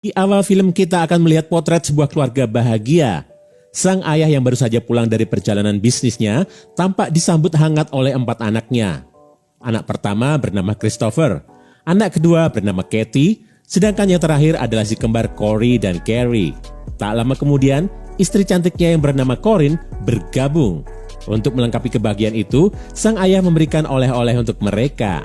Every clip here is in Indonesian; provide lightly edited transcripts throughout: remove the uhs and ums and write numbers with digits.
Di awal film kita akan melihat potret sebuah keluarga bahagia. Sang ayah yang baru saja pulang dari perjalanan bisnisnya tampak disambut hangat oleh 4 anaknya. Anak pertama bernama Christopher, anak kedua bernama Katie, sedangkan yang terakhir adalah si kembar Corey dan Carrie. Tak lama kemudian, istri cantiknya yang bernama Corinne bergabung. Untuk melengkapi kebahagiaan itu, sang ayah memberikan oleh-oleh untuk mereka.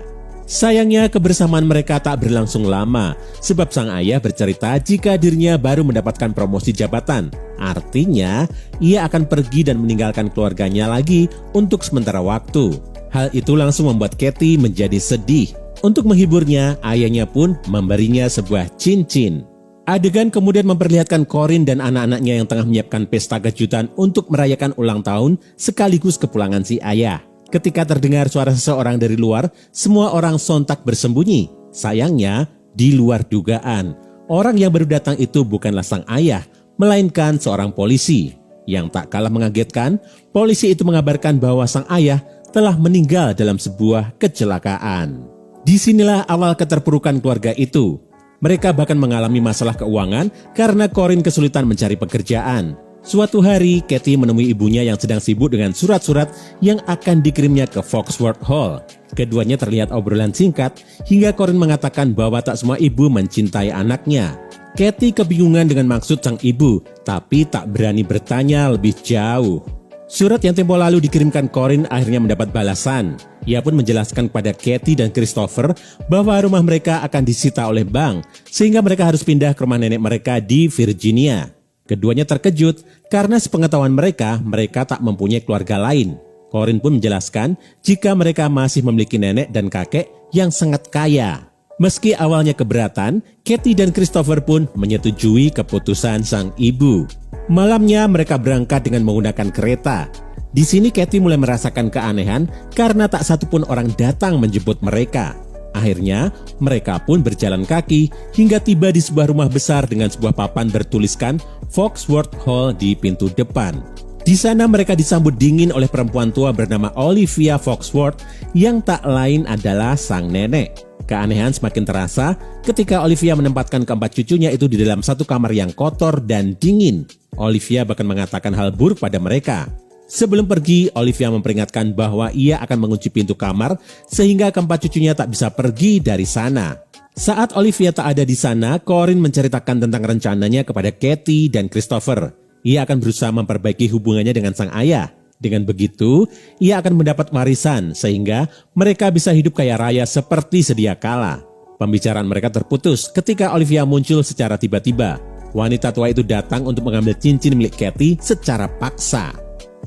Sayangnya kebersamaan mereka tak berlangsung lama, sebab sang ayah bercerita jika dirinya baru mendapatkan promosi jabatan. Artinya, ia akan pergi dan meninggalkan keluarganya lagi untuk sementara waktu. Hal itu langsung membuat Katie menjadi sedih. Untuk menghiburnya, ayahnya pun memberinya sebuah cincin. Adegan kemudian memperlihatkan Corinne dan anak-anaknya yang tengah menyiapkan pesta kejutan untuk merayakan ulang tahun sekaligus kepulangan si ayah. Ketika terdengar suara seseorang dari luar, semua orang sontak bersembunyi. Sayangnya, di luar dugaan, orang yang baru datang itu bukanlah sang ayah, melainkan seorang polisi. Yang tak kalah mengagetkan, polisi itu mengabarkan bahwa sang ayah telah meninggal dalam sebuah kecelakaan. Disinilah awal keterpurukan keluarga itu. Mereka bahkan mengalami masalah keuangan karena Corinne kesulitan mencari pekerjaan. Suatu hari, Katie menemui ibunya yang sedang sibuk dengan surat-surat yang akan dikirimnya ke Foxworth Hall. Keduanya terlihat obrolan singkat hingga Corinne mengatakan bahwa tak semua ibu mencintai anaknya. Katie kebingungan dengan maksud sang ibu, tapi tak berani bertanya lebih jauh. Surat yang tempo lalu dikirimkan Corinne akhirnya mendapat balasan. Ia pun menjelaskan kepada Katie dan Christopher bahwa rumah mereka akan disita oleh bank, sehingga mereka harus pindah ke rumah nenek mereka di Virginia. Keduanya terkejut karena sepengetahuan mereka tak mempunyai keluarga lain. Corinne pun menjelaskan jika mereka masih memiliki nenek dan kakek yang sangat kaya. Meski awalnya keberatan, Katie dan Christopher pun menyetujui keputusan sang ibu. Malamnya mereka berangkat dengan menggunakan kereta. Di sini Katie mulai merasakan keanehan karena tak satupun orang datang menjemput mereka. Akhirnya, mereka pun berjalan kaki hingga tiba di sebuah rumah besar dengan sebuah papan bertuliskan Foxworth Hall di pintu depan. Di sana mereka disambut dingin oleh perempuan tua bernama Olivia Foxworth yang tak lain adalah sang nenek. Keanehan semakin terasa ketika Olivia menempatkan keempat cucunya itu di dalam satu kamar yang kotor dan dingin. Olivia bahkan mengatakan hal buruk pada mereka. Sebelum pergi, Olivia memperingatkan bahwa ia akan mengunci pintu kamar sehingga keempat cucunya tak bisa pergi dari sana. Saat Olivia tak ada di sana, Corinne menceritakan tentang rencananya kepada Katie dan Christopher. Ia akan berusaha memperbaiki hubungannya dengan sang ayah. Dengan begitu, ia akan mendapat warisan sehingga mereka bisa hidup kaya raya seperti sedia kala. Pembicaraan mereka terputus ketika Olivia muncul secara tiba-tiba. Wanita tua itu datang untuk mengambil cincin milik Katie secara paksa.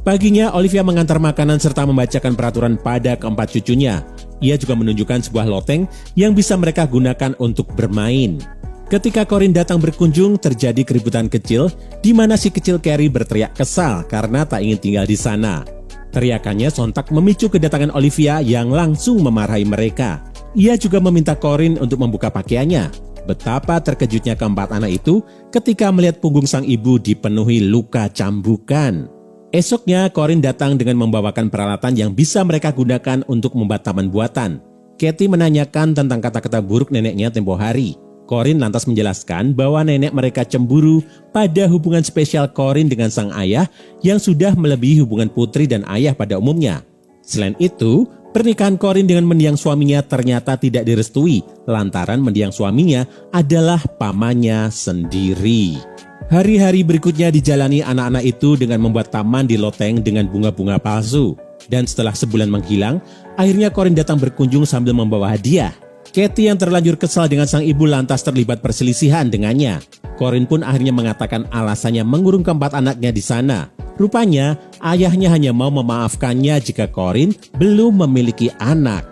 Paginya, Olivia mengantar makanan serta membacakan peraturan pada keempat cucunya. Ia juga menunjukkan sebuah loteng yang bisa mereka gunakan untuk bermain. Ketika Corinne datang berkunjung, terjadi keributan kecil di mana si kecil Carrie berteriak kesal karena tak ingin tinggal di sana. Teriakannya sontak memicu kedatangan Olivia yang langsung memarahi mereka. Ia juga meminta Corinne untuk membuka pakaiannya. Betapa terkejutnya keempat anak itu ketika melihat punggung sang ibu dipenuhi luka cambukan. Esoknya, Corinne datang dengan membawakan peralatan yang bisa mereka gunakan untuk membuat taman buatan. Katie menanyakan tentang kata-kata buruk neneknya tempo hari. Corinne lantas menjelaskan bahwa nenek mereka cemburu pada hubungan spesial Corinne dengan sang ayah yang sudah melebihi hubungan putri dan ayah pada umumnya. Selain itu, pernikahan Corinne dengan mendiang suaminya ternyata tidak direstui lantaran mendiang suaminya adalah pamannya sendiri. Hari-hari berikutnya dijalani anak-anak itu dengan membuat taman di loteng dengan bunga-bunga palsu. Dan setelah sebulan menghilang, akhirnya Corinne datang berkunjung sambil membawa hadiah. Katie yang terlanjur kesal dengan sang ibu lantas terlibat perselisihan dengannya. Corinne pun akhirnya mengatakan alasannya mengurung keempat anaknya di sana. Rupanya, ayahnya hanya mau memaafkannya jika Corinne belum memiliki anak.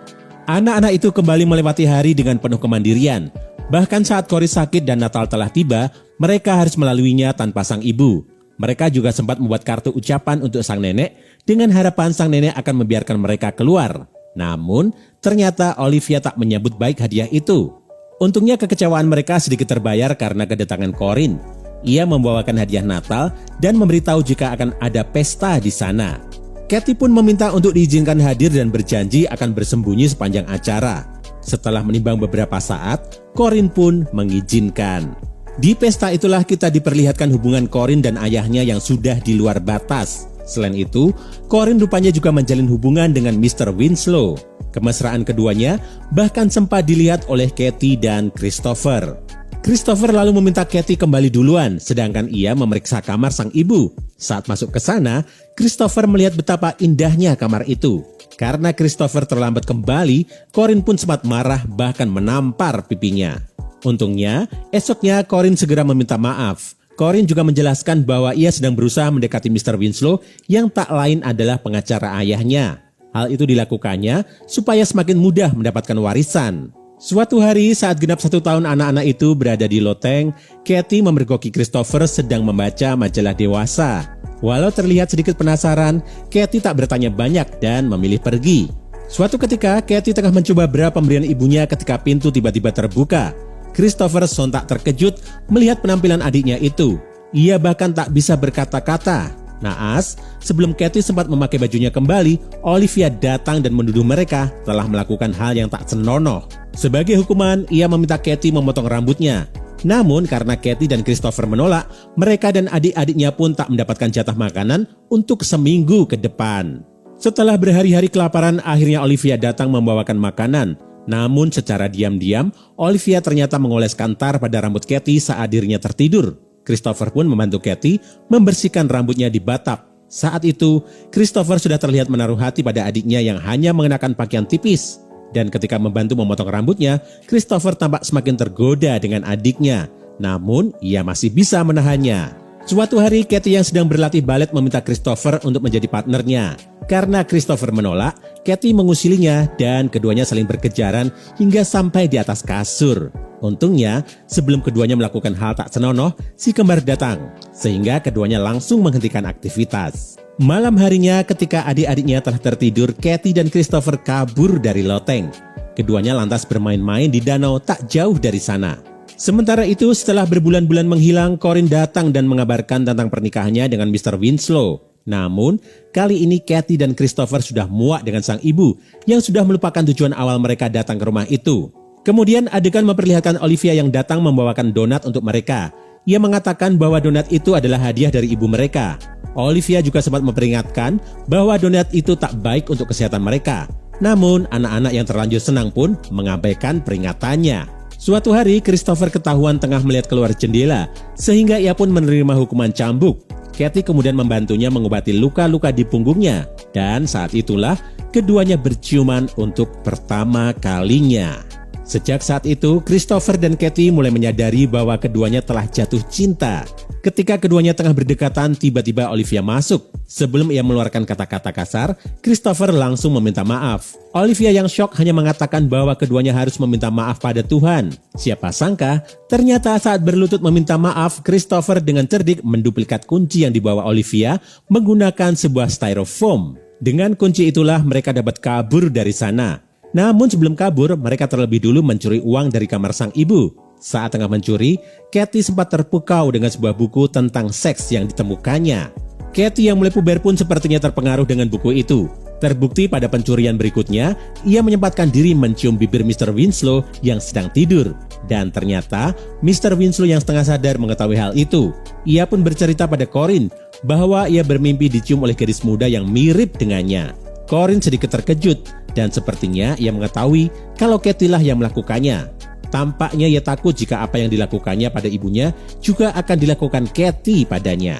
Anak-anak itu kembali melewati hari dengan penuh kemandirian. Bahkan saat Corinne sakit dan Natal telah tiba, mereka harus melaluinya tanpa sang ibu. Mereka juga sempat membuat kartu ucapan untuk sang nenek dengan harapan sang nenek akan membiarkan mereka keluar. Namun, ternyata Olivia tak menyambut baik hadiah itu. Untungnya kekecewaan mereka sedikit terbayar karena kedatangan Corinne. Ia membawakan hadiah Natal dan memberitahu jika akan ada pesta di sana. Katie pun meminta untuk diizinkan hadir dan berjanji akan bersembunyi sepanjang acara. Setelah menimbang beberapa saat, Corinne pun mengizinkan. Di pesta itulah kita diperlihatkan hubungan Corinne dan ayahnya yang sudah di luar batas. Selain itu, Corinne rupanya juga menjalin hubungan dengan Mr. Winslow. Kemesraan keduanya bahkan sempat dilihat oleh Katie dan Christopher. Christopher lalu meminta Katie kembali duluan, sedangkan ia memeriksa kamar sang ibu. Saat masuk ke sana, Christopher melihat betapa indahnya kamar itu. Karena Christopher terlambat kembali, Corinne pun sempat marah bahkan menampar pipinya. Untungnya, esoknya Corinne segera meminta maaf. Corinne juga menjelaskan bahwa ia sedang berusaha mendekati Mr. Winslow yang tak lain adalah pengacara ayahnya. Hal itu dilakukannya supaya semakin mudah mendapatkan warisan. Suatu hari saat genap 1 tahun anak-anak itu berada di loteng, Katie memergoki Christopher sedang membaca majalah dewasa. Walau terlihat sedikit penasaran, Katie tak bertanya banyak dan memilih pergi. Suatu ketika, Katie tengah mencoba bra pemberian ibunya ketika pintu tiba-tiba terbuka. Christopher sontak terkejut melihat penampilan adiknya itu. Ia bahkan tak bisa berkata-kata. Naas, sebelum Katie sempat memakai bajunya kembali, Olivia datang dan menuduh mereka telah melakukan hal yang tak senonoh. Sebagai hukuman, ia meminta Katie memotong rambutnya. Namun karena Katie dan Christopher menolak, mereka dan adik-adiknya pun tak mendapatkan jatah makanan untuk seminggu ke depan. Setelah berhari-hari kelaparan, akhirnya Olivia datang membawakan makanan. Namun secara diam-diam, Olivia ternyata mengoleskan tar pada rambut Katie saat dirinya tertidur. Christopher pun membantu Katie membersihkan rambutnya di batap. Saat itu, Christopher sudah terlihat menaruh hati pada adiknya yang hanya mengenakan pakaian tipis. Dan ketika membantu memotong rambutnya, Christopher tampak semakin tergoda dengan adiknya. Namun, ia masih bisa menahannya. Suatu hari, Katie yang sedang berlatih balet meminta Christopher untuk menjadi partnernya. Karena Christopher menolak, Katie mengusilinya dan keduanya saling berkejaran hingga sampai di atas kasur. Untungnya, sebelum keduanya melakukan hal tak senonoh, si kembar datang, sehingga keduanya langsung menghentikan aktivitas. Malam harinya ketika adik-adiknya telah tertidur, Katie dan Christopher kabur dari loteng. Keduanya lantas bermain-main di danau tak jauh dari sana. Sementara itu, setelah berbulan-bulan menghilang, Corinne datang dan mengabarkan tentang pernikahannya dengan Mr. Winslow. Namun, kali ini Katie dan Christopher sudah muak dengan sang ibu yang sudah melupakan tujuan awal mereka datang ke rumah itu. Kemudian adegan memperlihatkan Olivia yang datang membawakan donat untuk mereka. Ia mengatakan bahwa donat itu adalah hadiah dari ibu mereka. Olivia juga sempat memperingatkan bahwa donat itu tak baik untuk kesehatan mereka. Namun, anak-anak yang terlanjur senang pun mengabaikan peringatannya. Suatu hari, Christopher ketahuan tengah melihat keluar jendela, sehingga ia pun menerima hukuman cambuk. Katie kemudian membantunya mengobati luka-luka di punggungnya. Dan saat itulah, keduanya berciuman untuk pertama kalinya. Sejak saat itu, Christopher dan Katie mulai menyadari bahwa keduanya telah jatuh cinta. Ketika keduanya tengah berdekatan, tiba-tiba Olivia masuk. Sebelum ia mengeluarkan kata-kata kasar, Christopher langsung meminta maaf. Olivia yang syok hanya mengatakan bahwa keduanya harus meminta maaf pada Tuhan. Siapa sangka, ternyata saat berlutut meminta maaf, Christopher dengan cerdik menduplikat kunci yang dibawa Olivia menggunakan sebuah styrofoam. Dengan kunci itulah mereka dapat kabur dari sana. Namun sebelum kabur, mereka terlebih dulu mencuri uang dari kamar sang ibu. Saat tengah mencuri, Katie sempat terpukau dengan sebuah buku tentang seks yang ditemukannya. Katie yang mulai puber pun sepertinya terpengaruh dengan buku itu. Terbukti pada pencurian berikutnya, ia menyempatkan diri mencium bibir Mr. Winslow yang sedang tidur. Dan ternyata, Mr. Winslow yang setengah sadar mengetahui hal itu. Ia pun bercerita pada Corinne bahwa ia bermimpi dicium oleh gadis muda yang mirip dengannya. Corinne sedikit terkejut dan sepertinya ia mengetahui kalau Katie lah yang melakukannya. Tampaknya ia takut jika apa yang dilakukannya pada ibunya juga akan dilakukan Katie padanya.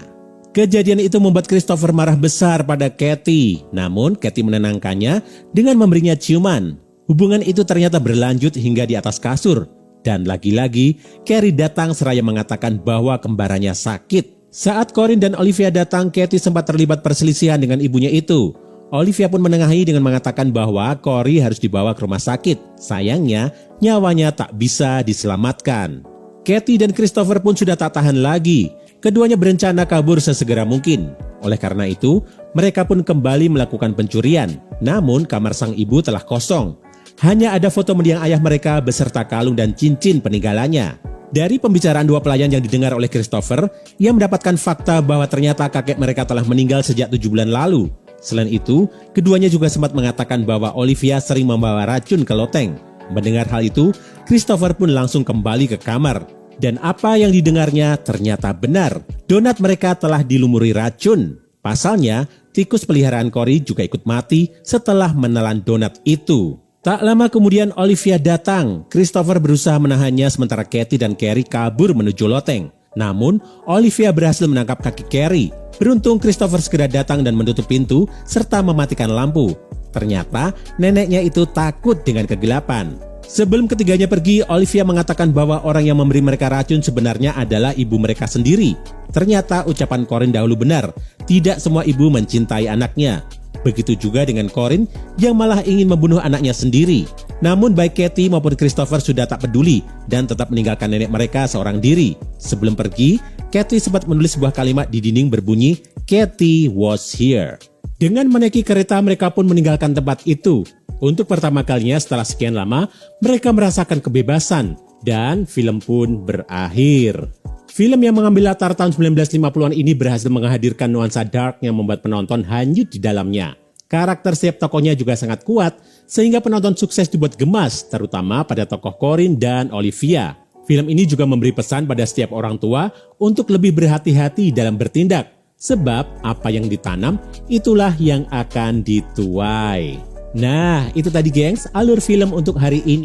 Kejadian itu membuat Christopher marah besar pada Katie. Namun Katie menenangkannya dengan memberinya ciuman. Hubungan itu ternyata berlanjut hingga di atas kasur. Dan lagi-lagi Carrie datang seraya mengatakan bahwa kembarannya sakit. Saat Corinne dan Olivia datang, Katie sempat terlibat perselisihan dengan ibunya itu. Olivia pun menengahi dengan mengatakan bahwa Corey harus dibawa ke rumah sakit. Sayangnya, nyawanya tak bisa diselamatkan. Katie dan Christopher pun sudah tak tahan lagi. Keduanya berencana kabur sesegera mungkin. Oleh karena itu, mereka pun kembali melakukan pencurian. Namun, kamar sang ibu telah kosong. Hanya ada foto mendiang ayah mereka beserta kalung dan cincin peninggalannya. Dari pembicaraan dua pelayan yang didengar oleh Christopher, ia mendapatkan fakta bahwa ternyata kakek mereka telah meninggal sejak 7 bulan lalu. Selain itu, keduanya juga sempat mengatakan bahwa Olivia sering membawa racun ke loteng. Mendengar hal itu, Christopher pun langsung kembali ke kamar. Dan apa yang didengarnya ternyata benar. Donat mereka telah dilumuri racun. Pasalnya, tikus peliharaan Cory juga ikut mati setelah menelan donat itu. Tak lama kemudian Olivia datang. Christopher berusaha menahannya sementara Kathy dan Carrie kabur menuju loteng. Namun, Olivia berhasil menangkap kaki Carrie. Beruntung Christopher segera datang dan menutup pintu serta mematikan lampu. Ternyata neneknya itu takut dengan kegelapan. Sebelum ketiganya pergi, Olivia mengatakan bahwa orang yang memberi mereka racun sebenarnya adalah ibu mereka sendiri. Ternyata ucapan Corinne dahulu benar, tidak semua ibu mencintai anaknya. Begitu juga dengan Corinne yang malah ingin membunuh anaknya sendiri. Namun baik Kathy maupun Christopher sudah tak peduli dan tetap meninggalkan nenek mereka seorang diri. Sebelum pergi, Kathy sempat menulis sebuah kalimat di dinding berbunyi, "Kathy was here." Dengan menaiki kereta mereka pun meninggalkan tempat itu. Untuk pertama kalinya setelah sekian lama, mereka merasakan kebebasan dan film pun berakhir. Film yang mengambil latar tahun 1950-an ini berhasil menghadirkan nuansa dark yang membuat penonton hanyut di dalamnya. Karakter setiap tokohnya juga sangat kuat, sehingga penonton sukses dibuat gemas, terutama pada tokoh Corinne dan Olivia. Film ini juga memberi pesan pada setiap orang tua untuk lebih berhati-hati dalam bertindak, sebab apa yang ditanam, itulah yang akan dituai. Nah, itu tadi gengs, alur film untuk hari ini.